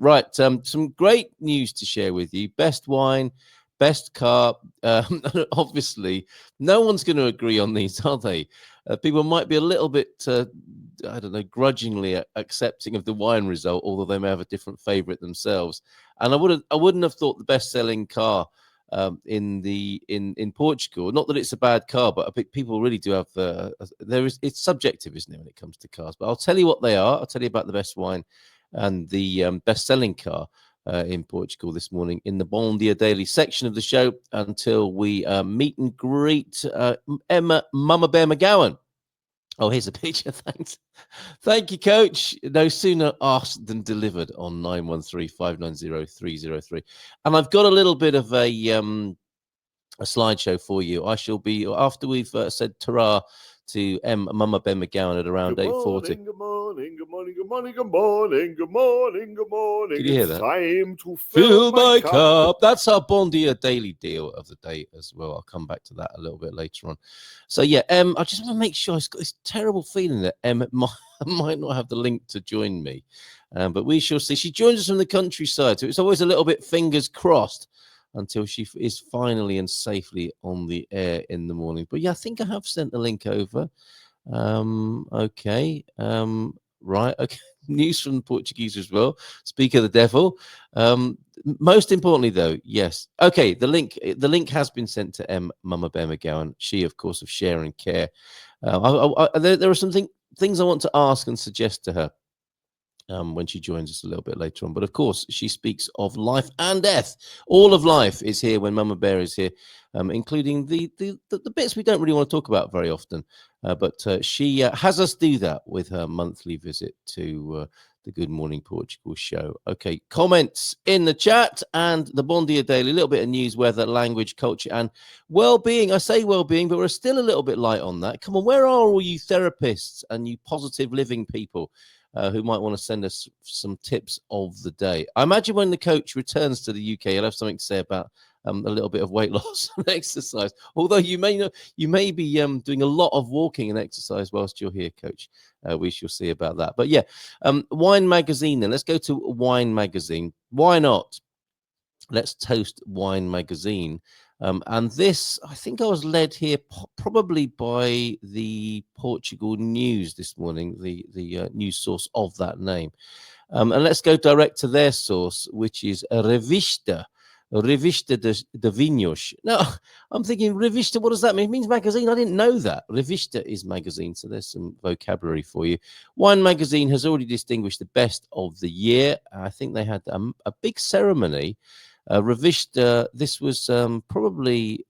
Right. Some great news to share with you. Best wine, best car. Obviously, no one's going to agree on these, are they? People might be a little bit, I don't know, grudgingly accepting of the wine result, although they may have a different favorite themselves. And I wouldn't have thought the best-selling car in Portugal. Not that it's a bad car, but I think people really do have. It's subjective, isn't it, when it comes to cars? But I'll tell you what they are. I'll tell you about the best wine and the best-selling car in Portugal this morning in the Bom Dia Daily section of the show until we meet and greet Mama Bear McGowan. Oh, here's a picture. Thanks. Thank you, Coach. No sooner asked than delivered on 913-590-303. And I've got a little bit of a slideshow for you. I shall be, after we've said ta-ra to Mama Ben McGowan at around 8:40. Good morning, good morning, good morning, good morning, good morning, good morning. Did you hear it's that? Time to Fill my cup. That's our Bon Dia Daily deal of the day as well. I'll come back to that a little bit later on. So yeah, I just want to make sure. I've got this terrible feeling that might not have the link to join me, but we shall see. She joins us from the countryside, so it's always a little bit fingers crossed until she is finally and safely on the air in the morning. But yeah, I think I have sent the link over. Okay. Right. Okay. News from the Portuguese as well. Speak of the devil. Most importantly, though, yes. Okay. The link has been sent to Mama Bear McGowan. She, of course, of Share and Care. There are some things I want to ask and suggest to her. When she joins us a little bit later on. But of course, she speaks of life and death. All of life is here when Mama Bear is here, including the bits we don't really want to talk about very often. But she has us do that with her monthly visit to the Good Morning Portugal show. Okay, comments in the chat and the Bon Dia Daily. A little bit of news, weather, language, culture, and well-being. I say well-being, but we're still a little bit light on that. Come on, where are all you therapists and you positive living people? Who might want to send us some tips of the day. I imagine when the coach returns to the UK, he'll have something to say about a little bit of weight loss and exercise. Although you may be doing a lot of walking and exercise whilst you're here, Coach. We shall see about that. But yeah, Wine Magazine then. Let's go to Wine Magazine. Why not? Let's toast Wine Magazine. And this, I think I was led here probably by the Portugal News this morning, the news source of that name. And let's go direct to their source, which is a Revista de Vinhos. Now, I'm thinking, Revista, what does that mean? It means magazine. I didn't know that. Revista is magazine, so there's some vocabulary for you. Wine Magazine has already distinguished the best of the year. I think they had a big ceremony. Revista, this was probably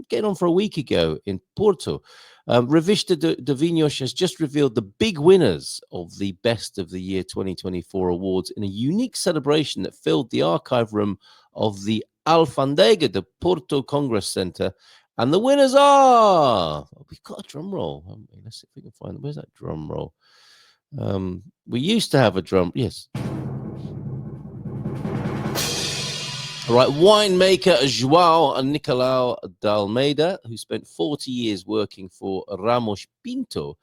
getting on for a week ago in Porto. Revista de Vinhos has just revealed the big winners of the Best of the Year 2024 awards in a unique celebration that filled the archive room of the Alfândega de Porto Congress Center. And the winners are... we've got a drum roll, haven't we? Let's see if we can find it. Where's that drum roll? We used to have a drum... Yes. All right, winemaker João Nicolau de Almeida, who spent 40 years working for Ramos Pinto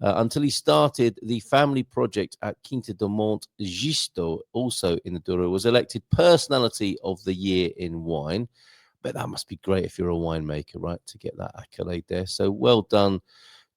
until he started the family project at Quinta do Monte Gisto, also in the Douro, was elected Personality of the Year in Wine. But that must be great if you're a winemaker, right, to get that accolade there. So well done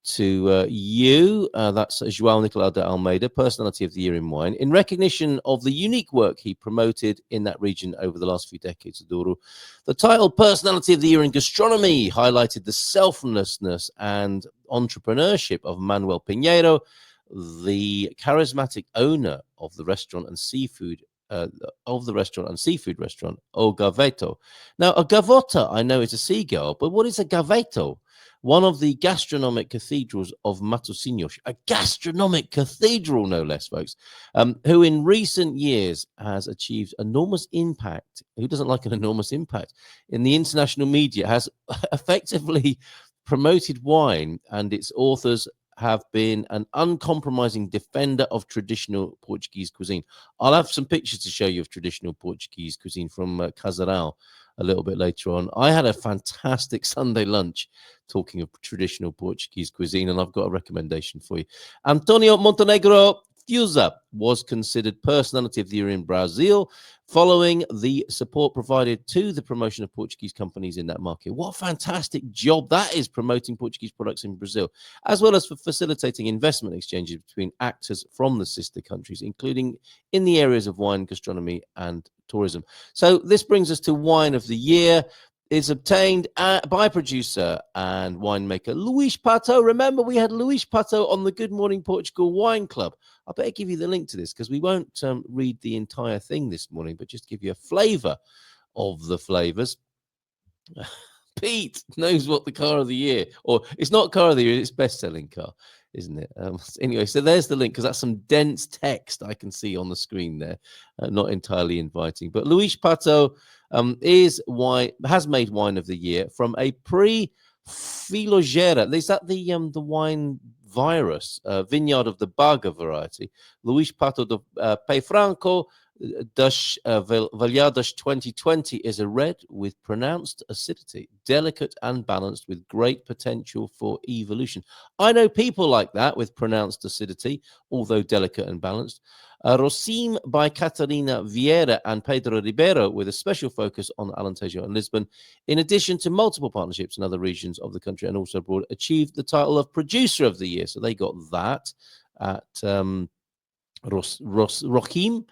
to you. That's João Nicolau de Almeida, Personality of the Year in Wine, in recognition of the unique work he promoted in that region over the last few decades of Douro. The title Personality of the Year in Gastronomy highlighted the selflessness and entrepreneurship of Manuel Pinheiro, the charismatic owner of the restaurant and seafood restaurant O Gaveto. Now, a gavota, I know, is a seagull, but what is a gaveto? One of the gastronomic cathedrals of Matosinhos, a gastronomic cathedral, no less, folks, who in recent years has achieved enormous impact. Who doesn't like an enormous impact? In the international media, has effectively promoted wine, and its authors have been an uncompromising defender of traditional Portuguese cuisine. I'll have some pictures to show you of traditional Portuguese cuisine from Casarão a little bit later on. I had a fantastic Sunday lunch talking of traditional Portuguese cuisine, and I've got a recommendation for you. Antonio Montenegro, Fusa was considered Personality of the Year in Brazil, following the support provided to the promotion of Portuguese companies in that market. What a fantastic job that is, promoting Portuguese products in Brazil, as well as for facilitating investment exchanges between actors from the sister countries, including in the areas of wine, gastronomy, and tourism. So this brings us to Wine of the Year. Is obtained by producer and winemaker Luís Pato. Remember, we had Luís Pato on the Good Morning Portugal Wine Club. I better give you the link to this because we won't read the entire thing this morning, but just give you a flavour of the flavours. Pete knows what the car of the year, or it's not car of the year, it's best-selling car, isn't it? Anyway, so there's the link because that's some dense text I can see on the screen there. Not entirely inviting, but Luís Pato has made wine of the year from a pre-Filogera. Is that the wine virus vineyard of the Baga variety? Luís Pato de Pé Franco das Valhadas 2020 is a red with pronounced acidity, delicate and balanced with great potential for evolution. I know people like that with pronounced acidity, although delicate and balanced. Rosim by Catarina Vieira and Pedro Ribeiro, with a special focus on Alentejo and Lisbon, in addition to multiple partnerships in other regions of the country and also abroad, achieved the title of Producer of the Year. So they got that at Rochim.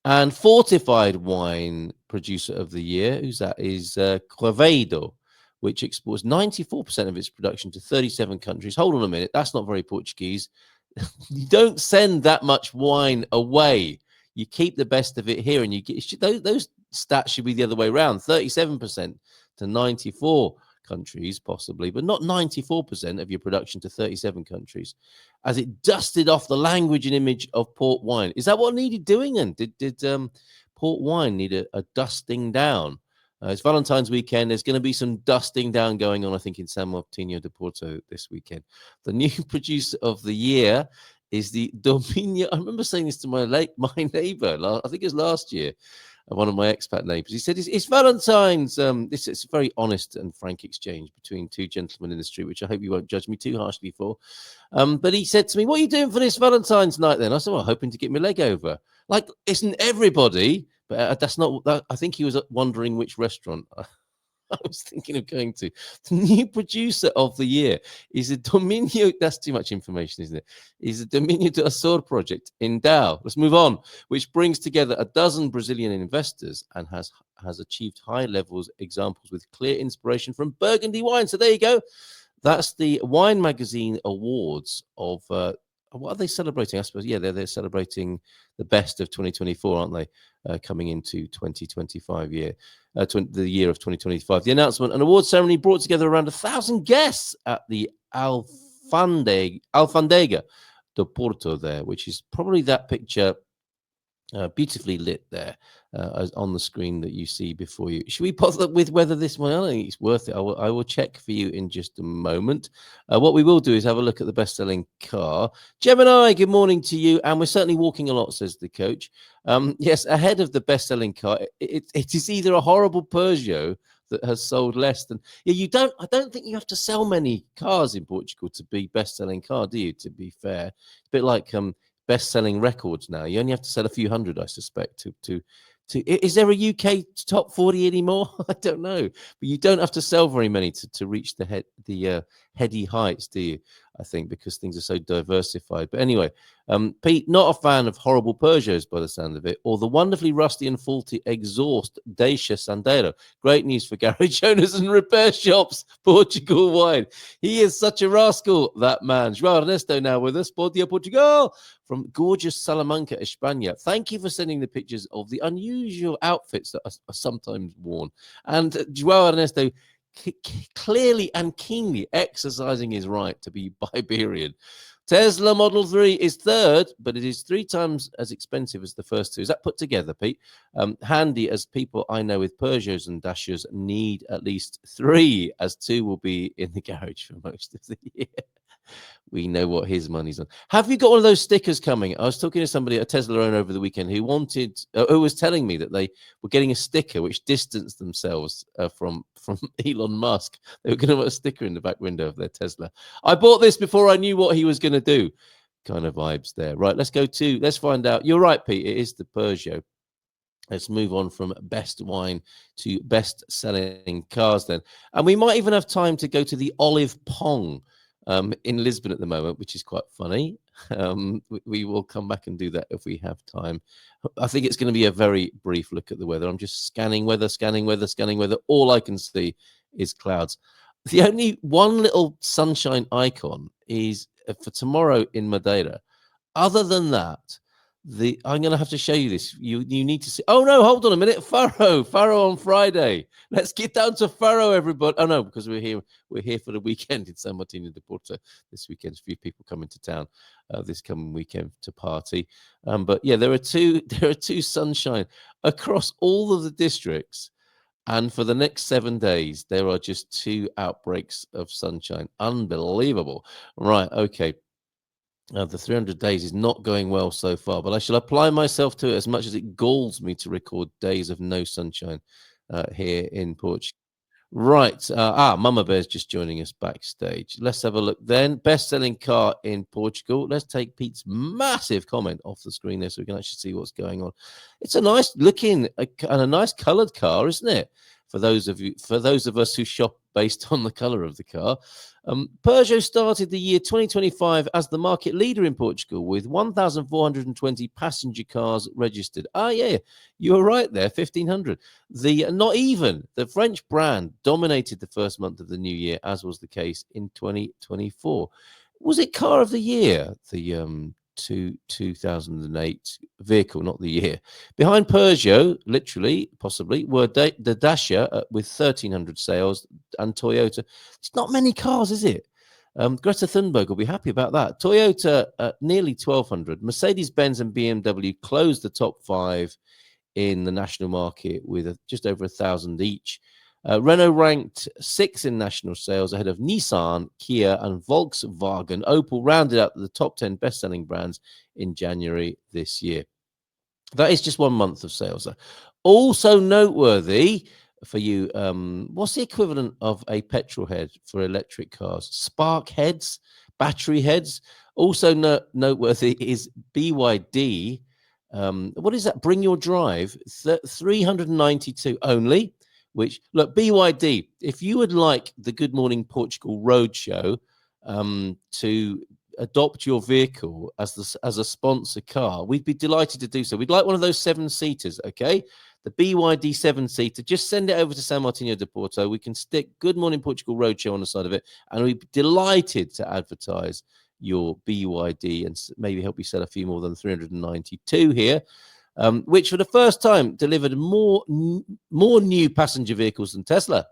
And Fortified Wine Producer of the Year, who's that, is Quevedo, which exports 94% of its production to 37 countries. Hold on a minute, that's not very Portuguese. You don't send that much wine away. You keep the best of it here, and you get those stats should be the other way around: 37% to 94 countries, possibly, but not 94% of your production to 37 countries, as it dusted off the language and image of port wine. Is that what needed doing? And did port wine need a dusting down? It's Valentine's weekend. There's going to be some dusting down going on, I think, in San Martino de Porto this weekend. The new producer of the year is the Dominio. I remember saying this to my neighbor, I think it was last year, one of my expat neighbors. He said, it's Valentine's. It's a very honest and frank exchange between two gentlemen in the street, which I hope you won't judge me too harshly for. But he said to me, what are you doing for this Valentine's night then? I said, well, hoping to get my leg over. Like, isn't everybody? But that's not that. I think he was wondering which restaurant I was thinking of going to. The new producer of the year is a Dominio. That's too much information, isn't it? Is a Dominio do Açor project in Dow. Let's move on, which brings together a dozen Brazilian investors and has achieved high levels examples with clear inspiration from Burgundy wine. So there you go. That's the Wine Magazine Awards of. What are they celebrating? I suppose, yeah, they're celebrating the best of 2024, aren't they? Coming into 2025 year, the year of 2025. The announcement and award ceremony brought together around 1,000 guests at the Alfandega do Porto there, which is probably that picture beautifully lit there on the screen that you see before you. Should we pause up with whether this one? I don't think it's worth it. I will check for you in just a moment. What we will do is have a look at the best-selling car. Gemini, good morning to you. And we're certainly walking a lot, says the coach. Yes, ahead of the best-selling car, it is either a horrible Peugeot that has sold less than. Yeah, I don't think you have to sell many cars in Portugal to be best-selling car, do you? To be fair, it's a bit like best-selling records now. You only have to sell a few hundred, I suspect. Is there a UK top 40 anymore? I don't know, but you don't have to sell very many to reach the heady heights, do you? I think, because things are so diversified. But anyway, Pete, not a fan of horrible Peugeots by the sound of it, or the wonderfully rusty and faulty exhaust Dacia Sandero. Great news for garage owners and repair shops. Portugal wine. He is such a rascal, that man. João Ernesto now with us. Bom dia, Portugal. From gorgeous Salamanca, España. Thank you for sending the pictures of the unusual outfits that are sometimes worn. And João Ernesto clearly and keenly exercising his right to be Iberian. Tesla Model 3 is third, but it is 3 times as expensive as the first two. Is that put together, Pete? Handy, as people I know with Peugeots and Dacias need at least 3, as 2 will be in the garage for most of the year. We know what his money's on. Have you got one of those stickers coming? I was talking to somebody, a Tesla owner, over the weekend who was telling me that they were getting a sticker which distanced themselves from Elon Musk. They were going to put a sticker in the back window of their Tesla. I bought this before I knew what he was going to do. kind of vibes there. Right, let's find out. You're right, Pete. It is the Peugeot. Let's move on from best wine to best selling cars then. And we might even have time to go to the Olive Pong in Lisbon at the moment, which is quite funny. We will come back and do that if we have time. I think it's going to be a very brief look at the weather. I'm just scanning weather. All I can see is clouds. The only one little sunshine icon is for tomorrow in Madeira. Other than that, I'm going to have to show you this. You need to see. Oh no, hold on a minute. Faro on Friday. Let's get down to Faro, everybody. Oh no, because we're here for the weekend in San Martino de Porto. This weekend, a few people coming to town this coming weekend to party. But yeah, there are two sunshine across all of the districts. And for the next 7 days, there are just 2 outbreaks of sunshine. Unbelievable. Right. Okay. The 300 days is not going well so far, but I shall apply myself to it as much as it galls me to record days of no sunshine here in Portugal. Right. Mama Bear's just joining us backstage. Let's have a look then. Best-selling car in Portugal. Let's take Pete's massive comment off the screen there so we can actually see what's going on. It's a nice looking and a nice coloured car, isn't it? For those of us who shop based on the colour of the car. Peugeot started the year 2025 as the market leader in Portugal with 1,420 passenger cars registered. Yeah, you were right there, 1,500. The French brand dominated the first month of the new year, as was the case in 2024. Was it car of the year? The 2008 vehicle, not the year. Behind Peugeot, literally, possibly, were the Dacia with 1,300 sales and Toyota. It's not many cars, is it? Greta Thunberg will be happy about that. Toyota, nearly 1,200. Mercedes-Benz and BMW closed the top 5 in the national market with just over 1,000 each. Renault ranked 6 in national sales ahead of Nissan, Kia, and Volkswagen. Opel rounded out the top 10 best-selling brands in January this year. That is just 1 month of sales. Also noteworthy for you, what's the equivalent of a petrol head for electric cars? Spark heads, battery heads. Also noteworthy is BYD. What is that? Bring Your Drive, 392 only. Which, look, BYD, if you would like the Good Morning Portugal Roadshow to adopt your vehicle as a sponsor car, we'd be delighted to do so. We'd like one of those 7-seaters, okay? The BYD 7-seater. Just send it over to San Martino de Porto. We can stick Good Morning Portugal Roadshow on the side of it, and we'd be delighted to advertise your BYD and maybe help you sell a few more than 392 here. Which for the first time delivered more new passenger vehicles than Tesla,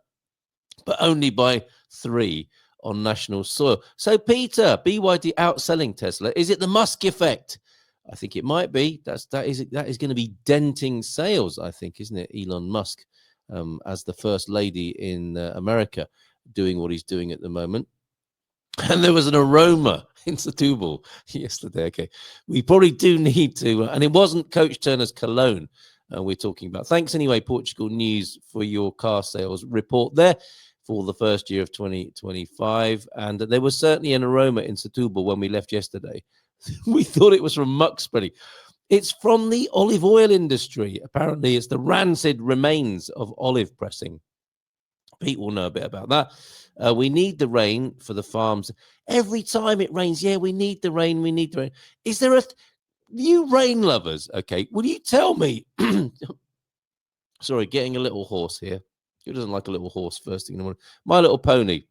but only by 3 on national soil. So, Peter, BYD outselling Tesla. Is it the Musk effect? I think it might be. That is going to be denting sales, I think, isn't it? Elon Musk, as the first lady in America, doing what he's doing at the moment. And there was an aroma in Setúbal yesterday. Okay, we probably do need to, and it wasn't Coach Turner's cologne we're talking about. Thanks anyway, Portugal News, for your car sales report there for the first year of 2025. And there was certainly an aroma in Setúbal when we left yesterday. We thought it was from muck spreading. It's from the olive oil industry. Apparently, it's the rancid remains of olive pressing. Pete will know a bit about that. We need the rain for the farms. Every time it rains, yeah, we need the rain. Is there you rain lovers? Okay, will you tell me? Sorry, getting a little hoarse here. Who doesn't like a little horse first thing in the morning? My Little Pony.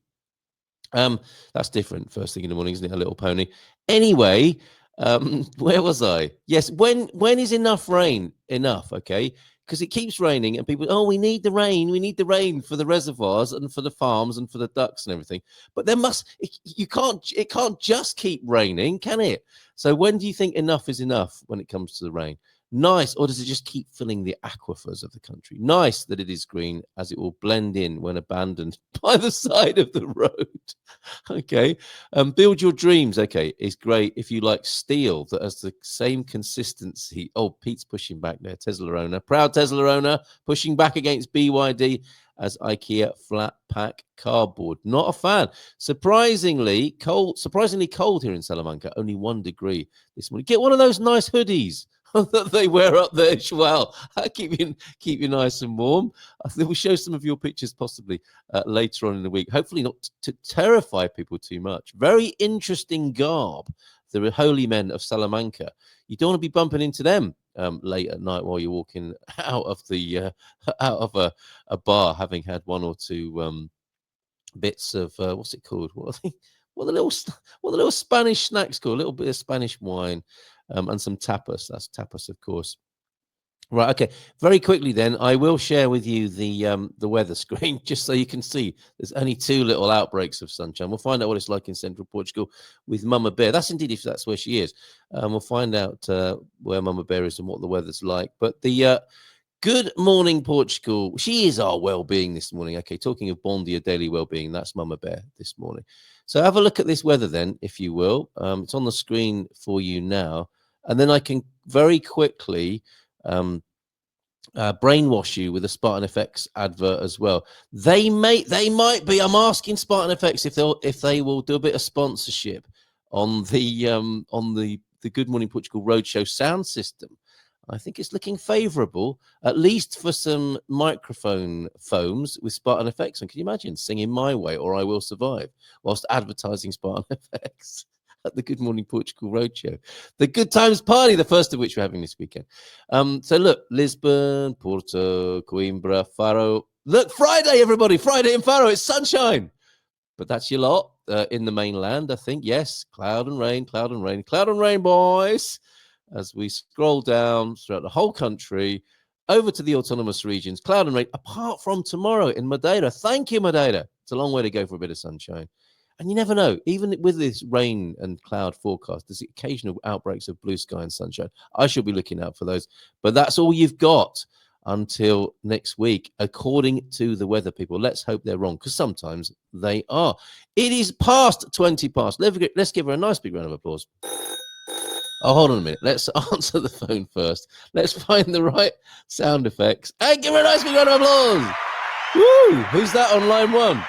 That's different. First thing in the morning, isn't it? A little pony. Anyway, where was I? Yes, when is enough rain enough? Okay, because it keeps raining and people, we need the rain for the reservoirs and for the farms and for the ducks and everything. But it can't just keep raining, can it? So when do you think enough is enough when it comes to the rain? Nice. Or does it just keep filling the aquifers of the country? Nice that it is green, as it will blend in when abandoned by the side of the road. Okay. Build your dreams. Okay. It's great if you like steel that has the same consistency. Oh, Pete's pushing back there. Tesla owner. Proud Tesla owner pushing back against BYD as IKEA flat pack cardboard. Not a fan. Surprisingly cold here in Salamanca. Only 1 degree this morning. Get one of those nice hoodies that they wear up there as well. Keep you nice and warm. I think we'll show some of your pictures possibly later on in the week. Hopefully not to terrify people too much. Very interesting garb. The holy men of Salamanca. You don't want to be bumping into them late at night while you're walking out of the out of a bar, having had one or two bits of what's it called? What the little Spanish snacks called? A little bit of Spanish wine. And some tapas. That's tapas, of course. Right. Okay. Very quickly, then, I will share with you the weather screen just so you can see. There's only 2 little outbreaks of sunshine. We'll find out what it's like in central Portugal with Mama Bear. That's indeed if that's where she is. We'll find out where Mama Bear is and what the weather's like. But the good morning, Portugal. She is our well-being this morning. Okay. Talking of Bon Dia daily well-being, that's Mama Bear this morning. So have a look at this weather then, if you will. It's on the screen for you now. And then I can very quickly brainwash you with a Spartan FX advert as well. They might be. I'm asking Spartan FX if they will do a bit of sponsorship on the Good Morning Portugal Roadshow sound system. I think it's looking favourable, at least for some microphone foams with Spartan FX. And can you imagine singing My Way or I Will Survive whilst advertising Spartan FX? At the Good Morning Portugal Roadshow. The Good Times Party, the first of which we're having this weekend. So look, Lisbon, Porto, Coimbra, Faro. Look, Friday, everybody. Friday in Faro. It's sunshine. But that's your lot in the mainland, I think. Yes, cloud and rain, cloud and rain, cloud and rain, boys. As we scroll down throughout the whole country, over to the autonomous regions, cloud and rain, apart from tomorrow in Madeira. Thank you, Madeira. It's a long way to go for a bit of sunshine. And you never know, even with this rain and cloud forecast, there's occasional outbreaks of blue sky and sunshine. I should be looking out for those. But that's all you've got until next week, according to the weather people. Let's hope they're wrong, because sometimes they are. It is past 20 past. Let's give her a nice big round of applause. Oh, hold on a minute. Let's answer the phone first. Let's find the right sound effects and give her a nice big round of applause. Woo! Who's that on line 1?